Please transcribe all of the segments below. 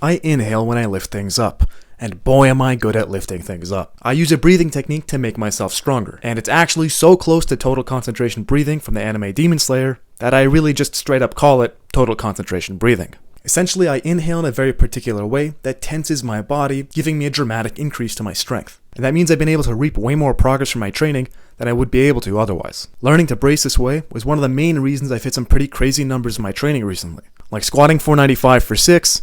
I inhale when I lift things up. And boy am I good at lifting things up. I use a breathing technique to make myself stronger, and it's actually so close to total concentration breathing from the anime Demon Slayer that I really just straight up call it total concentration breathing. Essentially, I inhale in a very particular way that tenses my body, giving me a dramatic increase to my strength. And that means I've been able to reap way more progress from my training than I would be able to otherwise. Learning to brace this way was one of the main reasons I've hit some pretty crazy numbers in my training recently, like squatting 495 for 6,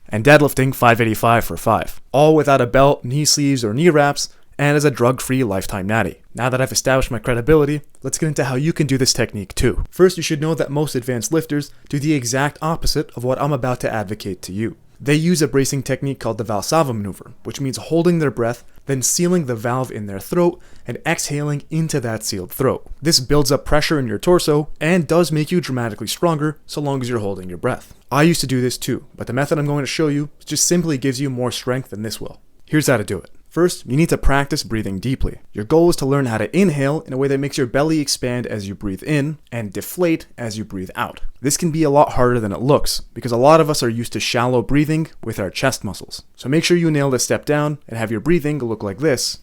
and deadlifting 585 for 5, all without a belt, knee sleeves, or knee wraps, and as a drug-free lifetime natty. Now that I've established my credibility, let's get into how you can do this technique too. First, you should know that most advanced lifters do the exact opposite of what I'm about to advocate to you. They use a bracing technique called the Valsalva maneuver, which means holding their breath, then sealing the valve in their throat, and exhaling into that sealed throat. This builds up pressure in your torso, and does make you dramatically stronger so long as you're holding your breath. I used to do this too, but the method I'm going to show you just simply gives you more strength than this will. Here's how to do it. First, you need to practice breathing deeply. Your goal is to learn how to inhale in a way that makes your belly expand as you breathe in and deflate as you breathe out. This can be a lot harder than it looks because a lot of us are used to shallow breathing with our chest muscles. So make sure you nail this step down and have your breathing look like this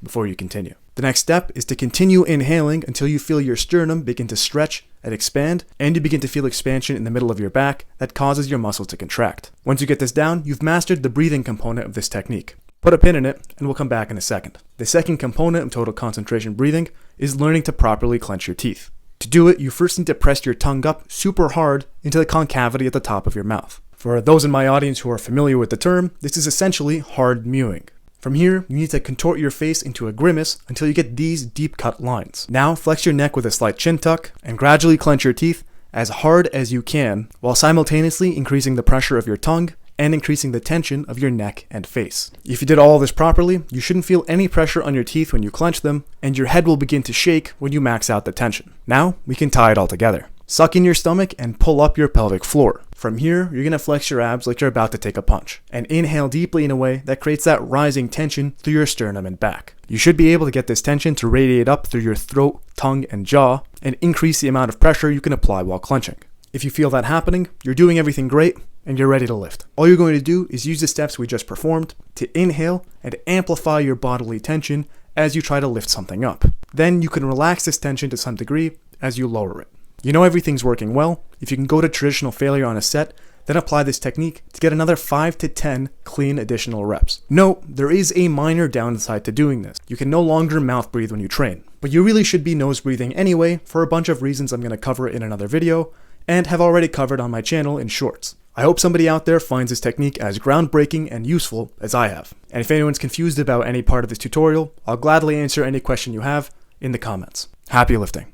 before you continue. The next step is to continue inhaling until you feel your sternum begin to stretch and expand, and you begin to feel expansion in the middle of your back that causes your muscles to contract. Once you get this down, you've mastered the breathing component of this technique. Put a pin in it, and we'll come back in a second. The second component of total concentration breathing is learning to properly clench your teeth. To do it, you first need to press your tongue up super hard into the concavity at the top of your mouth. For those in my audience who are familiar with the term, this is essentially hard mewing. From here, you need to contort your face into a grimace until you get these deep cut lines. Now, flex your neck with a slight chin tuck, and gradually clench your teeth as hard as you can, while simultaneously increasing the pressure of your tongue and increasing the tension of your neck and face. If you did all this properly, you shouldn't feel any pressure on your teeth when you clench them, and your head will begin to shake when you max out the tension. Now, we can tie it all together. Suck in your stomach and pull up your pelvic floor. From here, you're going to flex your abs like you're about to take a punch, and inhale deeply in a way that creates that rising tension through your sternum and back. You should be able to get this tension to radiate up through your throat, tongue, and jaw, and increase the amount of pressure you can apply while clenching. If you feel that happening, you're doing everything great, and you're ready to lift. All you're going to do is use the steps we just performed to inhale and amplify your bodily tension as you try to lift something up. Then you can relax this tension to some degree as you lower it. You know everything's working well if you can go to traditional failure on a set, then apply this technique to get another 5 to 10 clean additional reps. Note, there is a minor downside to doing this. You can no longer mouth breathe when you train, but you really should be nose breathing anyway for a bunch of reasons I'm going to cover in another video, and have already covered on my channel in shorts. I hope somebody out there finds this technique as groundbreaking and useful as I have. And if anyone's confused about any part of this tutorial, I'll gladly answer any question you have in the comments. Happy lifting.